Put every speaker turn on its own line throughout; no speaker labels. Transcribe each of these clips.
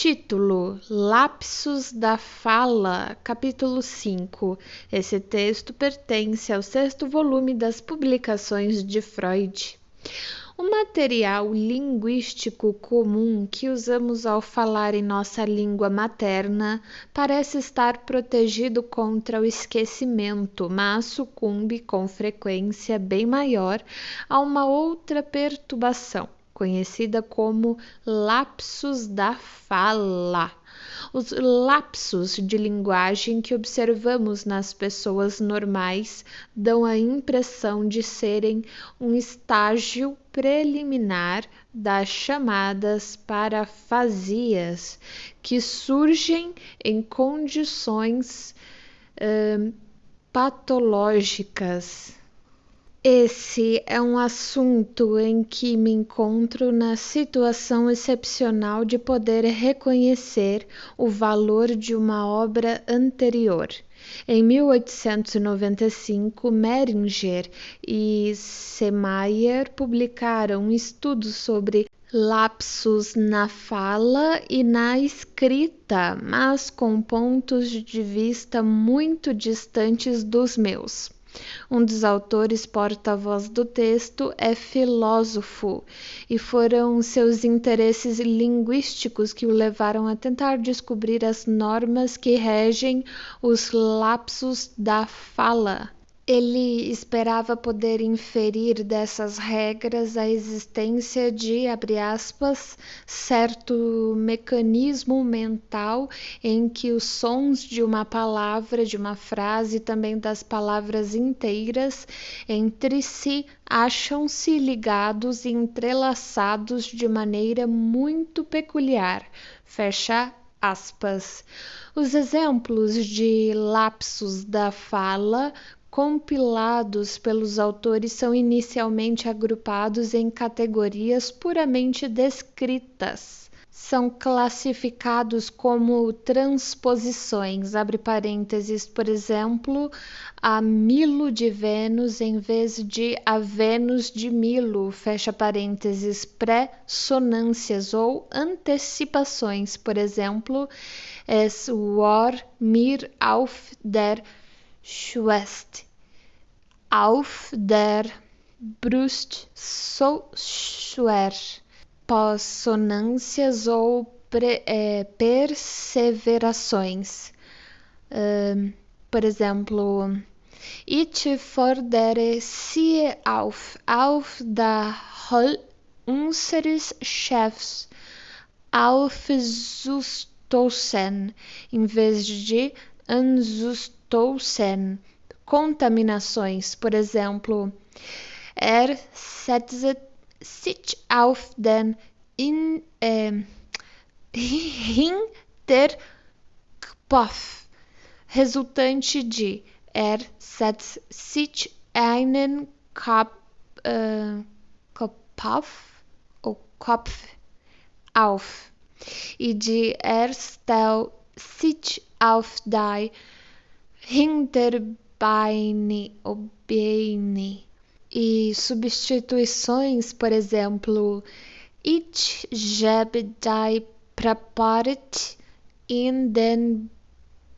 Título: Lapsos da Fala, capítulo 5. Esse texto pertence ao 6º volume das Publicações de Freud. O material linguístico comum que usamos ao falar em nossa língua materna parece estar protegido contra o esquecimento, mas sucumbe com frequência bem maior a uma outra perturbação, conhecida como lapsos da fala. Os lapsos de linguagem que observamos nas pessoas normais dão a impressão de serem um estágio preliminar das chamadas parafasias, que surgem em condições patológicas. Esse é um assunto em que me encontro na situação excepcional de poder reconhecer o valor de uma obra anterior. Em 1895, Meringer e Semayer publicaram um estudo sobre lapsos na fala e na escrita, mas com pontos de vista muito distantes dos meus. Um dos autores porta-voz do texto é filósofo, e foram seus interesses linguísticos que o levaram a tentar descobrir as normas que regem os lapsos da fala. Ele esperava poder inferir dessas regras a existência de, abre aspas, certo mecanismo mental em que os sons de uma palavra, de uma frase e também das palavras inteiras entre si acham-se ligados e entrelaçados de maneira muito peculiar. Fecha aspas. Os exemplos de lapsos da fala compilados pelos autores são inicialmente agrupados em categorias puramente descritas. São classificados como transposições, abre parênteses, por exemplo, a Milo de Vênus em vez de a Vênus de Milo, fecha parênteses, pré-sonâncias ou antecipações, por exemplo, es war mir auf der Schwest, auf der Brust so schwer, pós-sonâncias ou perseverações. Por exemplo, ich fordere Sie auf der Hall unseres Chefs aufzustoßen, em vez de anzustoßen. Contaminações, por exemplo, setzt sich auf den Hinterkopf, resultante de setzt sich einen Kopf auf, e de stellt sich auf die Hinterbeine ou Beine. E substituições, por exemplo, ich gebe die Praparit in den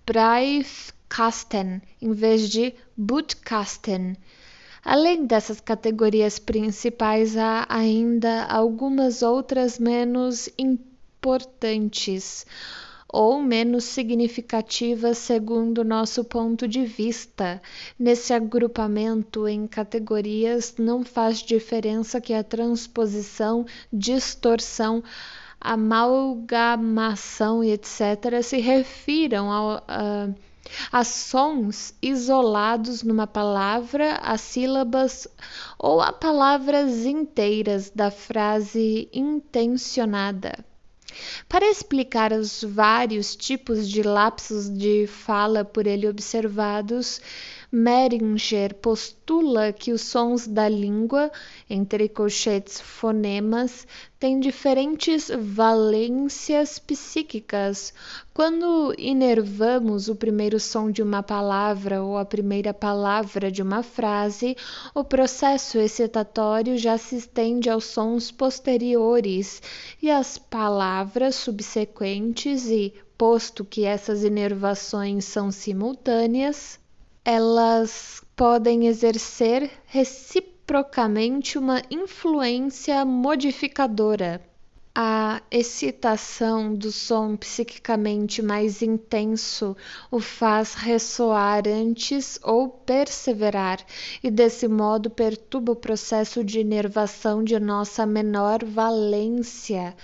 Briefkasten, em vez de Brutkasten. Além dessas categorias principais, há ainda algumas outras menos importantes ou menos significativas segundo nosso ponto de vista. Nesse agrupamento em categorias não faz diferença que a transposição, distorção, amalgamação e etc. se refiram a sons isolados numa palavra, a sílabas ou a palavras inteiras da frase intencionada. Para explicar os vários tipos de lapsos de fala por ele observados, Mehringer postula que os sons da língua, entre colchetes fonemas, têm diferentes valências psíquicas. Quando inervamos o primeiro som de uma palavra ou a primeira palavra de uma frase, o processo excitatório já se estende aos sons posteriores e às palavras subsequentes e, posto que essas inervações são simultâneas, elas podem exercer reciprocamente uma influência modificadora. A excitação do som psiquicamente mais intenso o faz ressoar antes ou perseverar, e desse modo perturba o processo de inervação de nossa menor valência.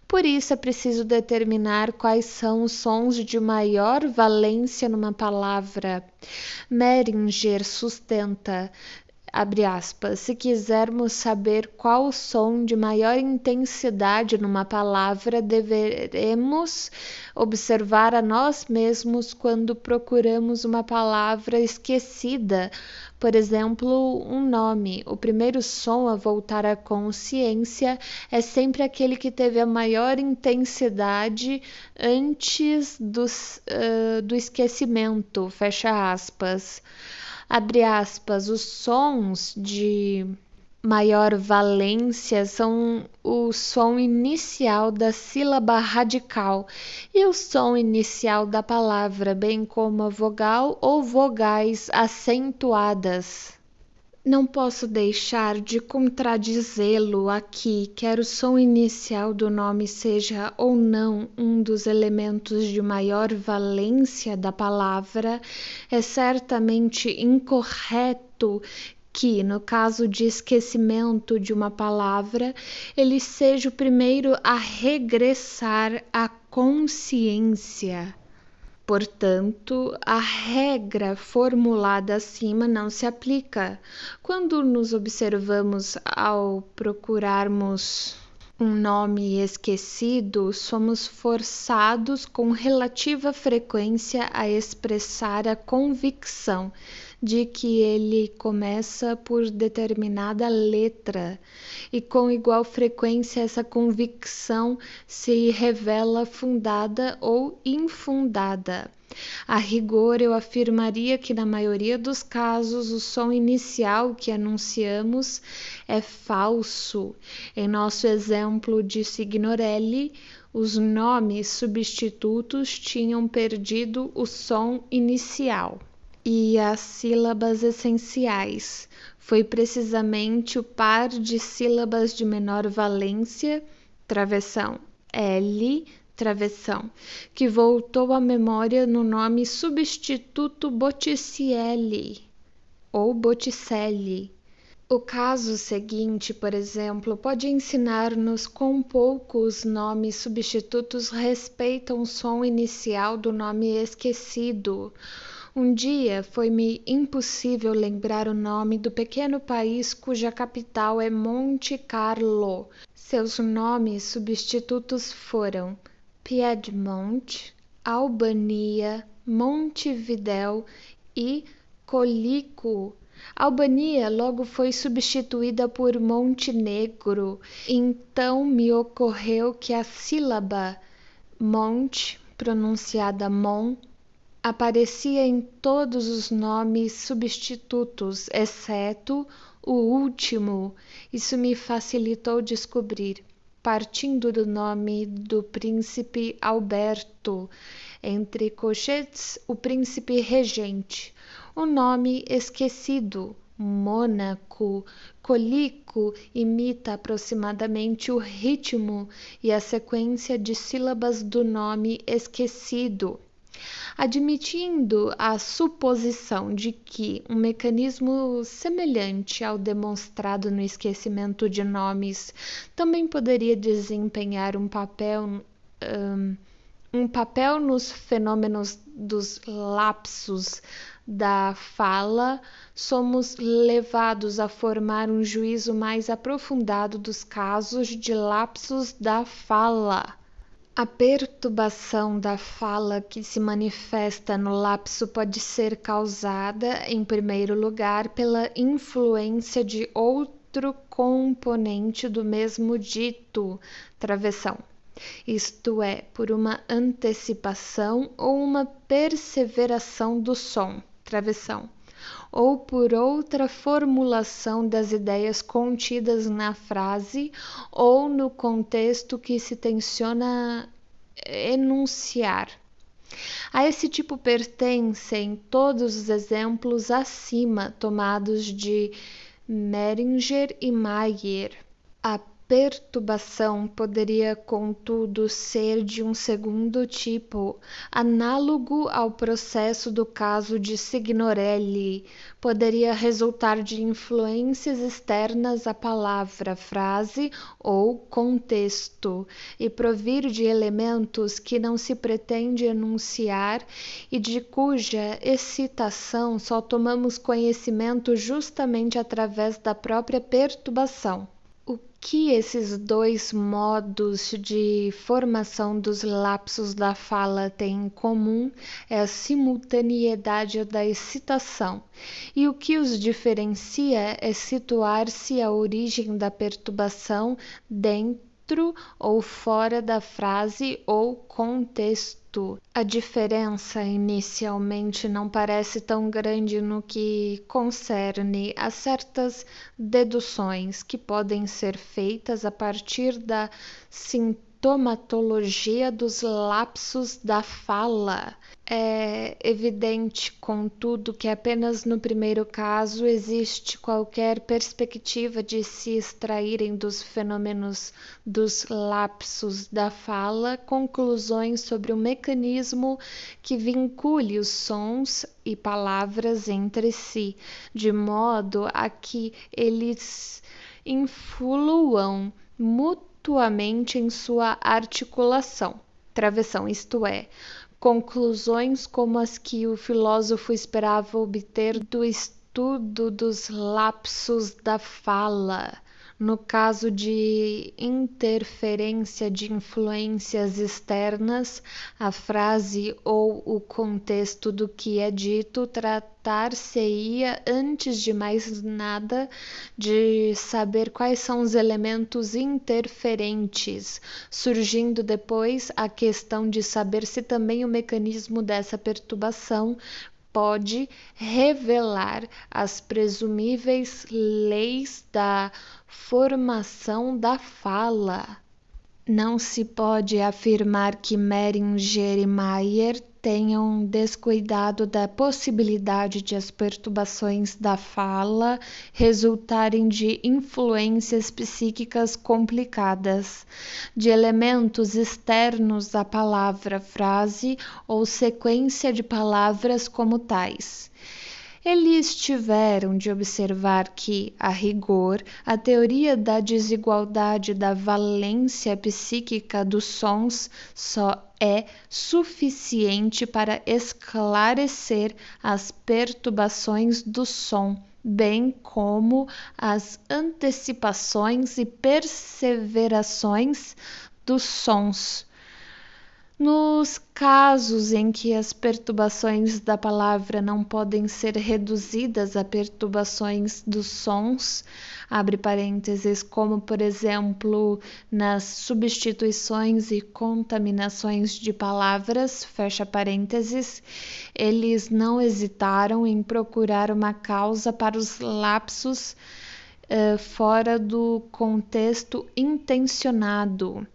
Por isso é preciso determinar quais são os sons de maior valência numa palavra. Mehringer sustenta, abre aspas, se quisermos saber qual o som de maior intensidade numa palavra, deveremos observar a nós mesmos quando procuramos uma palavra esquecida, por exemplo, um nome. O primeiro som a voltar à consciência é sempre aquele que teve a maior intensidade antes do esquecimento, fecha aspas. Abre aspas, os sons de maior valência são o som inicial da sílaba radical e o som inicial da palavra, bem como a vogal ou vogais acentuadas. Não posso deixar de contradizê-lo aqui, quer o som inicial do nome seja ou não um dos elementos de maior valência da palavra, é certamente incorreto que, no caso de esquecimento de uma palavra, ele seja o primeiro a regressar à consciência. Portanto, a regra formulada acima não se aplica. Quando nos observamos ao procurarmos um nome esquecido, somos forçados com relativa frequência a expressar a convicção de que ele começa por determinada letra, e com igual frequência essa convicção se revela fundada ou infundada. A rigor, eu afirmaria que na maioria dos casos o som inicial que anunciamos é falso. Em nosso exemplo de Signorelli, os nomes substitutos tinham perdido o som inicial e as sílabas essenciais. Foi precisamente o par de sílabas de menor valência, travessão, L, travessão, que voltou à memória no nome substituto Botticelli ou Botticelli. O caso seguinte, por exemplo, pode ensinar-nos quão pouco os nomes substitutos respeitam o som inicial do nome esquecido. Um dia foi-me impossível lembrar o nome do pequeno país cuja capital é Monte Carlo. Seus nomes substitutos foram Piedmont, Albania, Montevidéu e Colico. Albania logo foi substituída por Montenegro. Então me ocorreu que a sílaba Monte, pronunciada Mon, aparecia em todos os nomes substitutos, exceto o último. Isso me facilitou descobrir, partindo do nome do príncipe Alberto, entre colchetes, o príncipe regente. O nome esquecido, Mônaco, Colico, imita aproximadamente o ritmo e a sequência de sílabas do nome esquecido. Admitindo a suposição de que um mecanismo semelhante ao demonstrado no esquecimento de nomes também poderia desempenhar um papel nos fenômenos dos lapsos da fala, somos levados a formar um juízo mais aprofundado dos casos de lapsos da fala. A perturbação da fala que se manifesta no lapso pode ser causada, em primeiro lugar, pela influência de outro componente do mesmo dito, travessão, isto é, por uma antecipação ou uma perseveração do som, travessão, ou por outra formulação das ideias contidas na frase ou no contexto que se tenciona enunciar. A esse tipo pertencem todos os exemplos acima tomados de Meringer e Mayer. A perturbação poderia, contudo, ser de um segundo tipo, análogo ao processo do caso de Signorelli. Poderia resultar de influências externas à palavra, frase ou contexto, e provir de elementos que não se pretende enunciar e de cuja excitação só tomamos conhecimento justamente através da própria perturbação. O que esses dois modos de formação dos lapsos da fala têm em comum é a simultaneidade da excitação, e o que os diferencia é situar-se a origem da perturbação dentro ou fora da frase ou contexto. A diferença inicialmente não parece tão grande no que concerne a certas deduções que podem ser feitas a partir da sintomatologia dos lapsos da fala. É evidente, contudo, que apenas no primeiro caso existe qualquer perspectiva de se extraírem dos fenômenos dos lapsos da fala conclusões sobre o mecanismo que vincule os sons e palavras entre si, de modo a que eles influam mutuamente em sua articulação, travessão, isto é, conclusões como as que o filósofo esperava obter do estudo dos lapsos da fala. No caso de interferência de influências externas, a frase ou o contexto do que é dito tratar-se-ia, antes de mais nada, de saber quais são os elementos interferentes, surgindo depois a questão de saber se também o mecanismo dessa perturbação pode revelar as presumíveis leis da formação da fala. Não se pode afirmar que Meringer e Mayer tenham descuidado da possibilidade de as perturbações da fala resultarem de influências psíquicas complicadas, de elementos externos à palavra, frase ou sequência de palavras como tais. Eles tiveram de observar que, a rigor, a teoria da desigualdade da valência psíquica dos sons só é suficiente para esclarecer as perturbações do som, bem como as antecipações e perseverações dos sons. Nos casos em que as perturbações da palavra não podem ser reduzidas a perturbações dos sons, abre parênteses, como por exemplo nas substituições e contaminações de palavras, fecha parênteses, eles não hesitaram em procurar uma causa para os lapsos fora do contexto intencionado.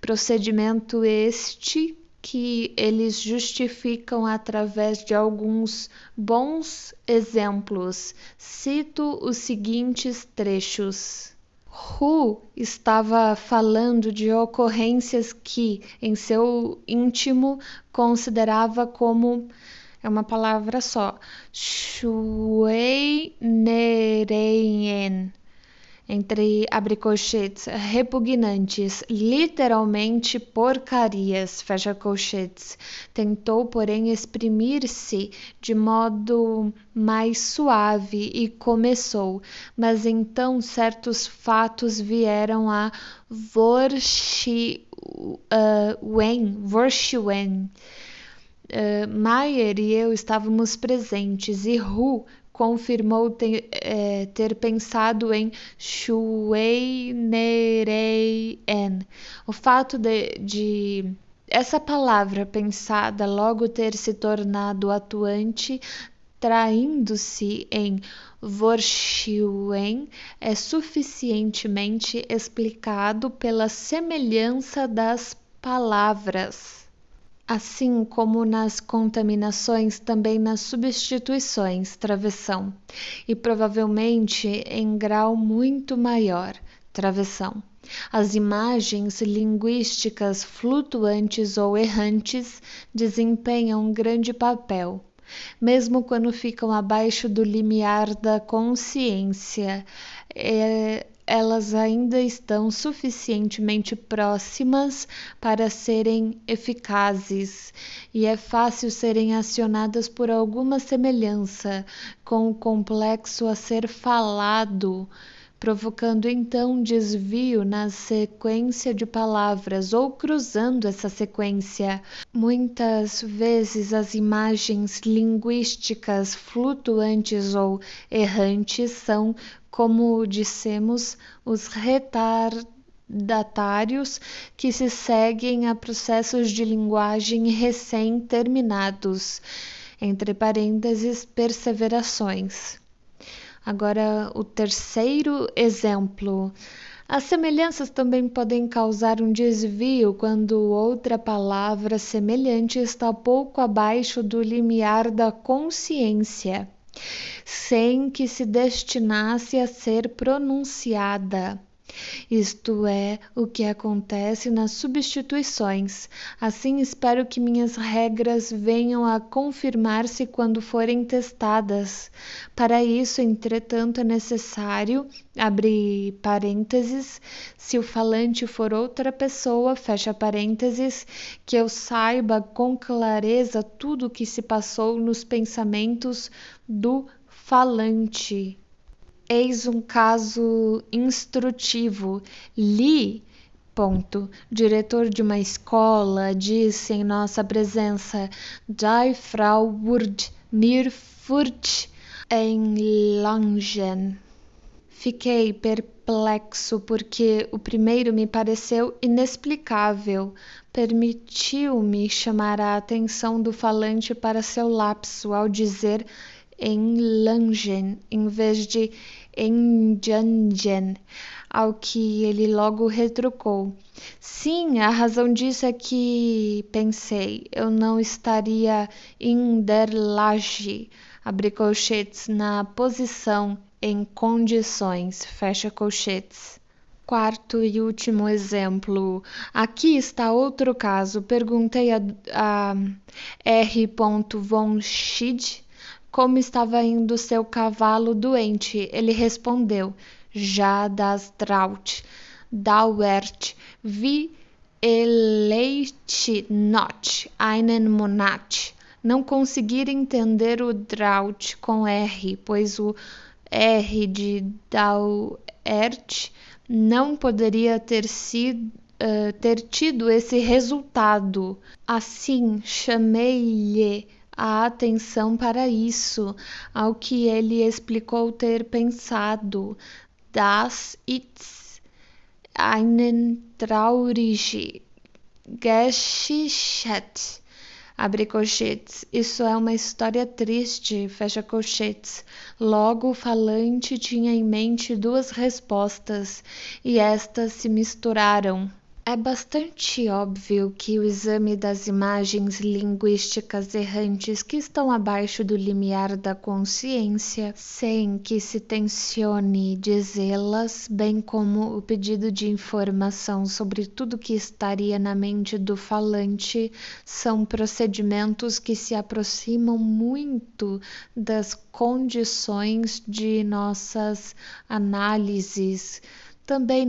Procedimento este que eles justificam através de alguns bons exemplos. Cito os seguintes trechos. Hu estava falando de ocorrências que, em seu íntimo, considerava como é uma palavra só, Schweinereien, entre abre colchetes, repugnantes, literalmente porcarias, fecha colchetes. Tentou, porém, exprimir-se de modo mais suave e começou, mas então certos fatos vieram a Vorschwen. Maier e eu estávamos presentes e Hu confirmou ter pensado em Schweinereien. O fato de essa palavra pensada logo ter se tornado atuante, traindo-se em Vorschwen, é suficientemente explicado pela semelhança das palavras. Assim como nas contaminações, também nas substituições, travessão, e provavelmente em grau muito maior, travessão. As imagens linguísticas flutuantes ou errantes desempenham um grande papel, mesmo quando ficam abaixo do limiar da consciência. Elas ainda estão suficientemente próximas para serem eficazes, e é fácil serem acionadas por alguma semelhança com o complexo a ser falado, provocando então um desvio na sequência de palavras ou cruzando essa sequência. Muitas vezes as imagens linguísticas flutuantes ou errantes são, como dissemos, os retardatários que se seguem a processos de linguagem recém-terminados, entre parênteses, perseverações. Agora, o terceiro exemplo. As semelhanças também podem causar um desvio quando outra palavra semelhante está pouco abaixo do limiar da consciência, sem que se destinasse a ser pronunciada. Isto é o que acontece nas substituições. Assim, espero que minhas regras venham a confirmar-se quando forem testadas. Para isso, entretanto, é necessário, abre parênteses, se o falante for outra pessoa, fecha parênteses, que eu saiba com clareza tudo o que se passou nos pensamentos do falante. Eis um caso instrutivo. Li, diretor de uma escola, disse em nossa presença: Die Frau wurde mir furcht einlangen. Fiquei perplexo porque o primeiro me pareceu inexplicável. Permitiu-me chamar a atenção do falante para seu lapso ao dizer Einlangen em vez de Enjangen, ao que ele logo retrucou. Sim, a razão disso é que, pensei, eu não estaria in der Lage, abre colchetes, na posição, em condições, fecha colchetes. Quarto e último exemplo. Aqui está outro caso. Perguntei a R. von Schied como estava indo seu cavalo doente. Ele respondeu: Já das Draut, dauert, wie eleit not einen Monat. Não conseguir entender o Draut com R, pois o R de dauert não poderia ter tido esse resultado. Assim, chamei-lhe a atenção para isso, ao que ele explicou ter pensado. Das ist eine traurige Geschichte. Abre colchetes. Isso é uma história triste, fecha colchetes. Logo, o falante tinha em mente duas respostas, e estas se misturaram. É bastante óbvio que o exame das imagens linguísticas errantes que estão abaixo do limiar da consciência, sem que se tencione dizê-las, bem como o pedido de informação sobre tudo que estaria na mente do falante, são procedimentos que se aproximam muito das condições de nossas análises. Também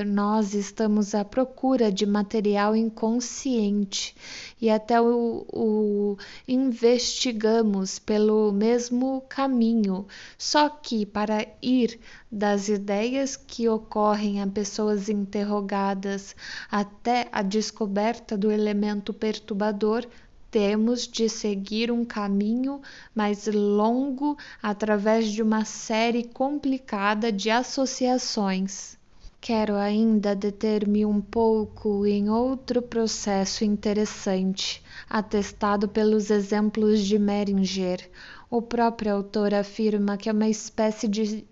nós estamos à procura de material inconsciente e até o investigamos pelo mesmo caminho, só que para ir das ideias que ocorrem a pessoas interrogadas até a descoberta do elemento perturbador, temos de seguir um caminho mais longo através de uma série complicada de associações. Quero ainda deter-me um pouco em outro processo interessante, atestado pelos exemplos de Meringer. O próprio autor afirma que é uma espécie de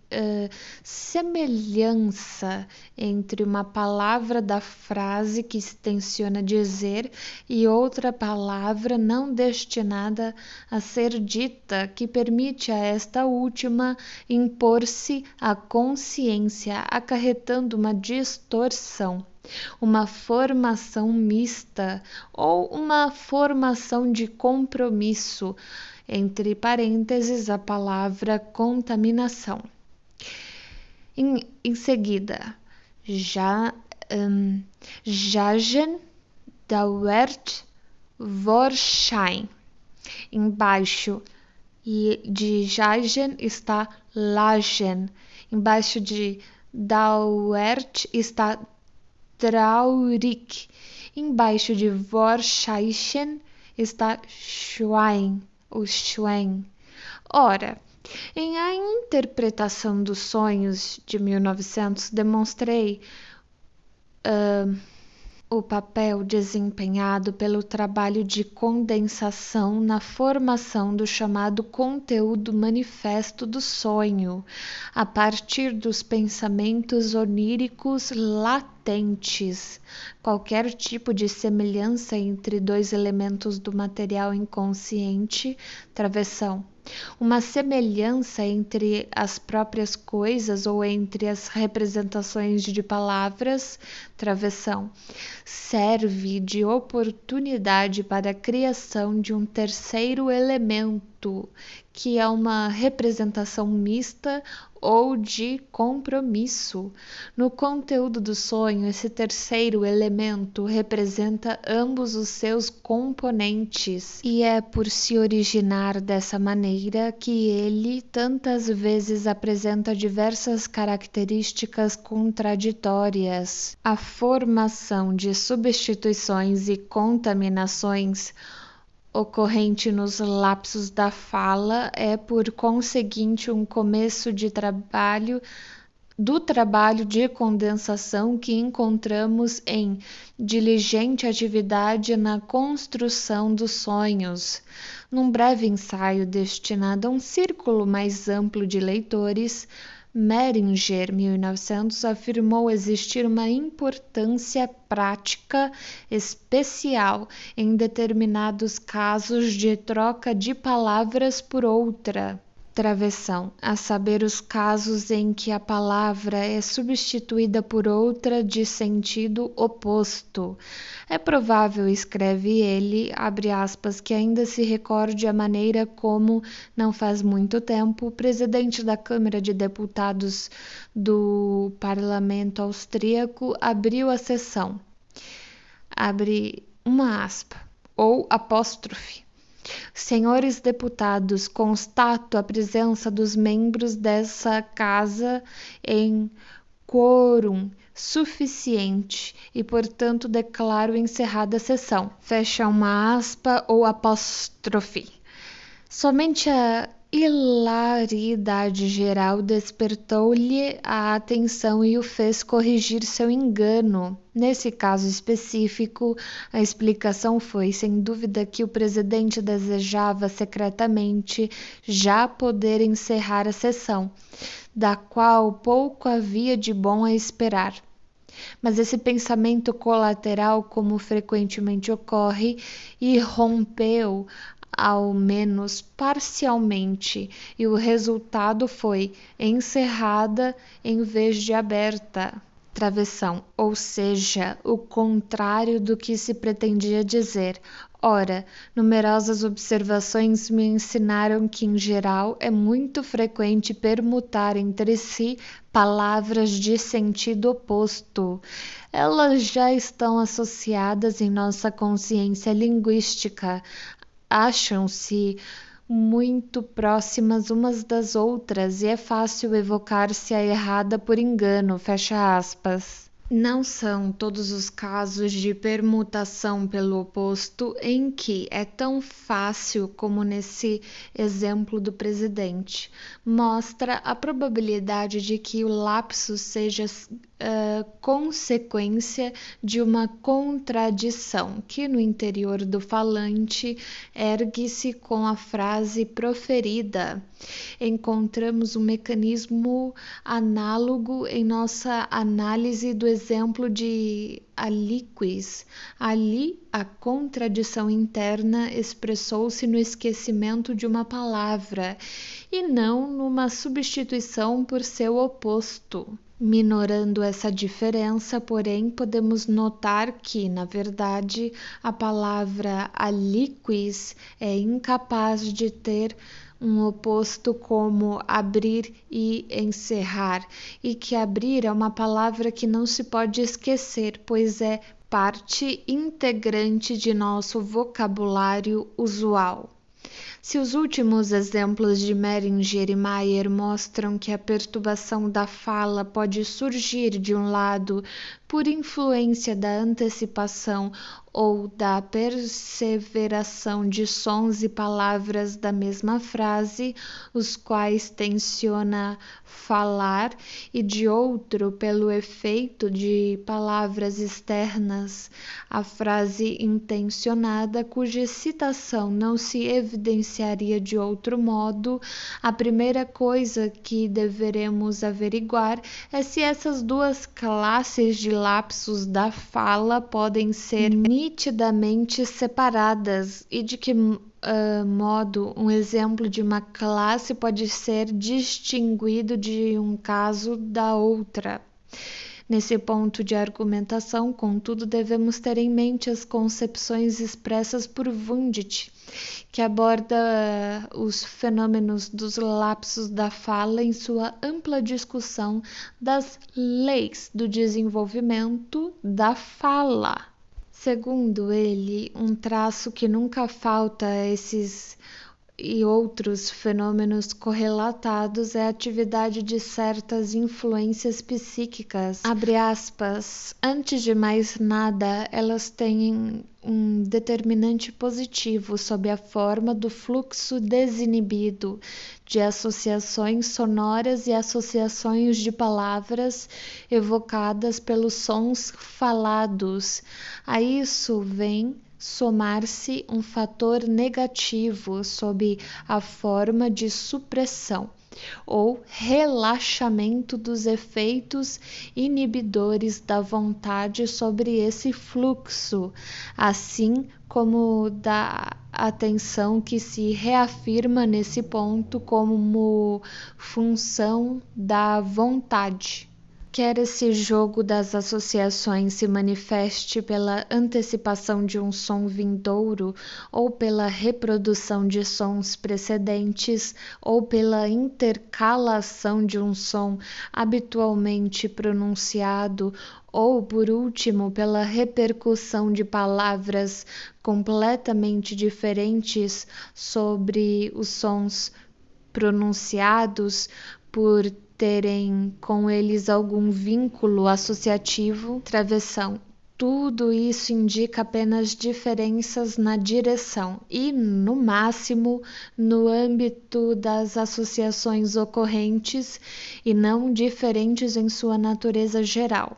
semelhança entre uma palavra da frase que se tenciona dizer e outra palavra não destinada a ser dita, que permite a esta última impor-se à consciência, acarretando uma distorção, uma formação mista ou uma formação de compromisso, entre parênteses a palavra contaminação. Em seguida, Jagen, Dauert, Vorschein. Embaixo de Jagen está Lagen. Embaixo de Dauert está Traurig. Embaixo de Vorschein está Schwein. O Schwein. Ora, em A Interpretação dos Sonhos, de 1900, demonstrei o papel desempenhado pelo trabalho de condensação na formação do chamado conteúdo manifesto do sonho, a partir dos pensamentos oníricos latentes. Qualquer tipo de semelhança entre dois elementos do material inconsciente, travessão. Uma semelhança entre as próprias coisas ou entre as representações de palavras, travessão, serve de oportunidade para a criação de um terceiro elemento, que é uma representação mista ou de compromisso. No conteúdo do sonho, esse terceiro elemento representa ambos os seus componentes, e é por se originar dessa maneira que ele tantas vezes apresenta diversas características contraditórias. A formação de substituições e contaminações ocorrente nos lapsos da fala é, por conseguinte, um começo do trabalho de condensação que encontramos em diligente atividade na construção dos sonhos. Num breve ensaio destinado a um círculo mais amplo de leitores, Meringer, 1900, afirmou existir uma importância prática especial em determinados casos de troca de palavras por outra, travessão, a saber, os casos em que a palavra é substituída por outra de sentido oposto. É provável, escreve ele, abre aspas, que ainda se recorde a maneira como, não faz muito tempo, o presidente da Câmara de Deputados do Parlamento Austríaco abriu a sessão, abre uma aspa, ou apóstrofe. Senhores deputados, constato a presença dos membros dessa casa em quórum suficiente e, portanto, declaro encerrada a sessão. Fecha uma aspa ou apóstrofe. Somente a hilaridade geral despertou-lhe a atenção e o fez corrigir seu engano. Nesse caso específico, a explicação foi, sem dúvida, que o presidente desejava secretamente já poder encerrar a sessão, da qual pouco havia de bom a esperar. Mas esse pensamento colateral, como frequentemente ocorre, irrompeu ao menos parcialmente, e o resultado foi encerrada em vez de aberta travessão, ou seja, o contrário do que se pretendia dizer. Ora, numerosas observações me ensinaram que, em geral, é muito frequente permutar entre si palavras de sentido oposto. Elas já estão associadas em nossa consciência linguística, acham-se muito próximas umas das outras e é fácil evocar-se a errada por engano, fecha aspas. Não são todos os casos de permutação pelo oposto em que é tão fácil como nesse exemplo do presidente. Mostra a probabilidade de que o lapsus seja consequência de uma contradição que no interior do falante ergue-se com a frase proferida. Encontramos um mecanismo análogo em nossa análise do exemplo de aliquis. Ali, a contradição interna expressou-se no esquecimento de uma palavra e não numa substituição por seu oposto. Minorando essa diferença, porém, podemos notar que, na verdade, a palavra aliquis é incapaz de ter um oposto como abrir e encerrar, e que abrir é uma palavra que não se pode esquecer, pois é parte integrante de nosso vocabulário usual. Se os últimos exemplos de Meringer e Mayer mostram que a perturbação da fala pode surgir de um lado por influência da antecipação ou da perseveração de sons e palavras da mesma frase, os quais tenciona falar, e de outro pelo efeito de palavras externas à frase intencionada, cuja citação não se evidenciaria de outro modo, a primeira coisa que deveremos averiguar é se essas duas classes de lapsos da fala podem ser nitidamente separadas e de que modo um exemplo de uma classe pode ser distinguido de um caso da outra. Nesse ponto de argumentação, contudo, devemos ter em mente as concepções expressas por Wundt, que aborda os fenômenos dos lapsos da fala em sua ampla discussão das leis do desenvolvimento da fala. Segundo ele, um traço que nunca falta a esses e outros fenômenos correlatados é a atividade de certas influências psíquicas. Abre aspas. Antes de mais nada, elas têm um determinante positivo sob a forma do fluxo desinibido de associações sonoras e associações de palavras evocadas pelos sons falados. A isso vem somar-se um fator negativo sob a forma de supressão ou relaxamento dos efeitos inibidores da vontade sobre esse fluxo, assim como da atenção que se reafirma nesse ponto como função da vontade. Quer esse jogo das associações se manifeste pela antecipação de um som vindouro, ou pela reprodução de sons precedentes, ou pela intercalação de um som habitualmente pronunciado, ou, por último, pela repercussão de palavras completamente diferentes sobre os sons pronunciados, por terem com eles algum vínculo associativo, travessão. Tudo isso indica apenas diferenças na direção e, no máximo, no âmbito das associações ocorrentes e não diferentes em sua natureza geral.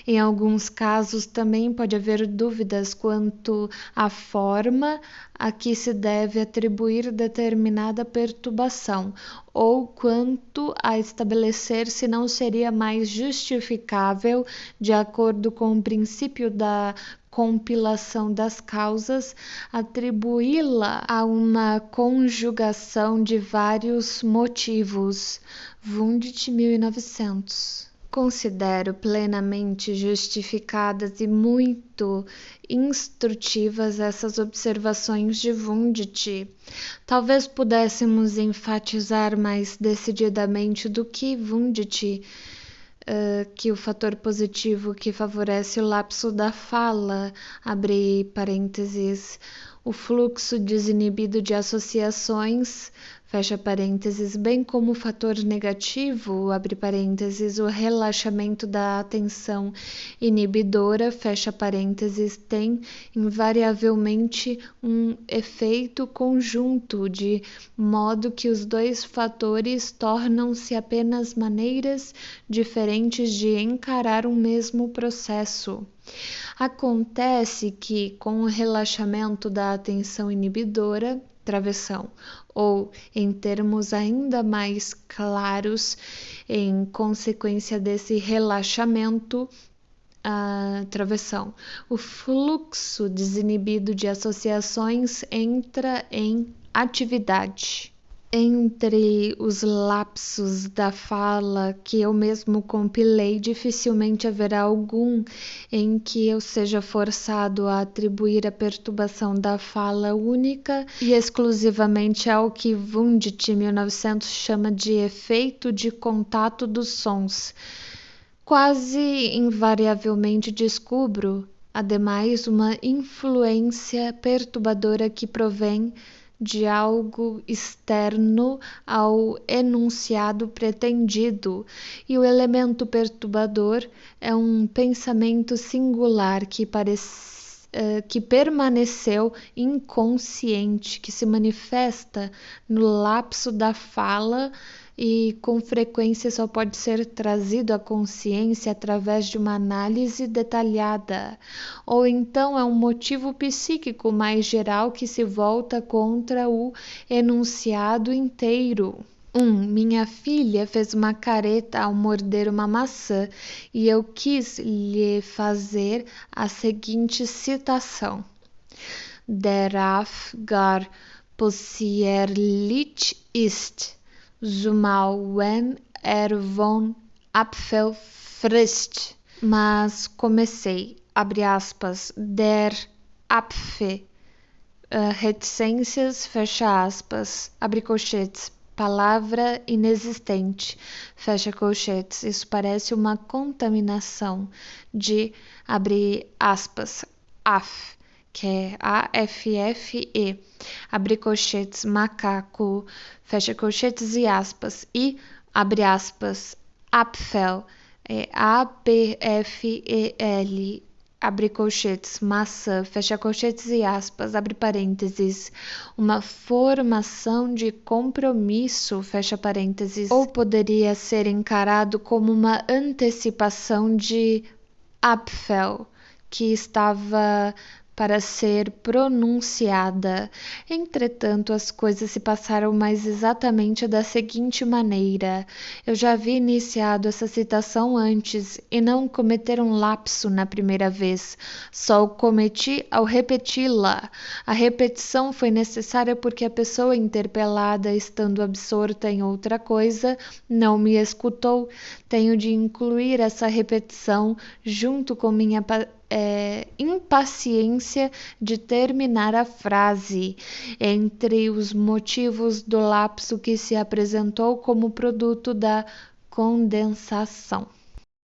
Em alguns casos, também pode haver dúvidas quanto à forma a que se deve atribuir determinada perturbação, ou quanto a estabelecer se não seria mais justificável, de acordo com o princípio da compilação das causas, atribuí-la a uma conjugação de vários motivos. Wundt, 1900. Considero plenamente justificadas e muito instrutivas essas observações de Wundt. Talvez pudéssemos enfatizar mais decididamente do que Wundt que o fator positivo que favorece o lapso da fala, abre parênteses, o fluxo desinibido de associações, fecha parênteses, bem como o fator negativo, abre parênteses, o relaxamento da atenção inibidora, fecha parênteses, tem invariavelmente um efeito conjunto, de modo que os dois fatores tornam-se apenas maneiras diferentes de encarar um mesmo processo. Acontece que, com o relaxamento da atenção inibidora, travessão, ou, em termos ainda mais claros, em consequência desse relaxamento, travessão, o fluxo desinibido de associações entra em atividade. Entre os lapsos da fala que eu mesmo compilei, dificilmente haverá algum em que eu seja forçado a atribuir a perturbação da fala única e exclusivamente ao que Wundt, 1900, chama de efeito de contato dos sons. Quase invariavelmente descubro, ademais, uma influência perturbadora que provém de algo externo ao enunciado pretendido, e o elemento perturbador é um pensamento singular que permaneceu inconsciente, que se manifesta no lapso da fala e com frequência só pode ser trazido à consciência através de uma análise detalhada, ou então é um motivo psíquico mais geral que se volta contra o enunciado inteiro. Minha filha fez uma careta ao morder uma maçã e eu quis lhe fazer a seguinte citação: Der Afgar possierlich ist, zumal wenn von Apfel frisst. Mas comecei, abre aspas, der Apfel, reticências, fecha aspas, abre colchetes, palavra inexistente, fecha colchetes. Isso parece uma contaminação de, abre aspas, af, que é AFFE, abre colchetes, macaco, fecha colchetes e aspas, e, abre aspas, Apfel, é APFEL, abre colchetes, maçã, fecha colchetes e aspas, abre parênteses, uma formação de compromisso, fecha parênteses, ou poderia ser encarado como uma antecipação de Apfel, que estava para ser pronunciada. Entretanto, as coisas se passaram mais exatamente da seguinte maneira. Eu já havia iniciado essa citação antes e não cometer um lapso na primeira vez. Só o cometi ao repeti-la. A repetição foi necessária porque a pessoa interpelada, estando absorta em outra coisa, não me escutou. Tenho de incluir essa repetição junto com minha impaciência de terminar a frase, entre os motivos do lapso que se apresentou como produto da condensação.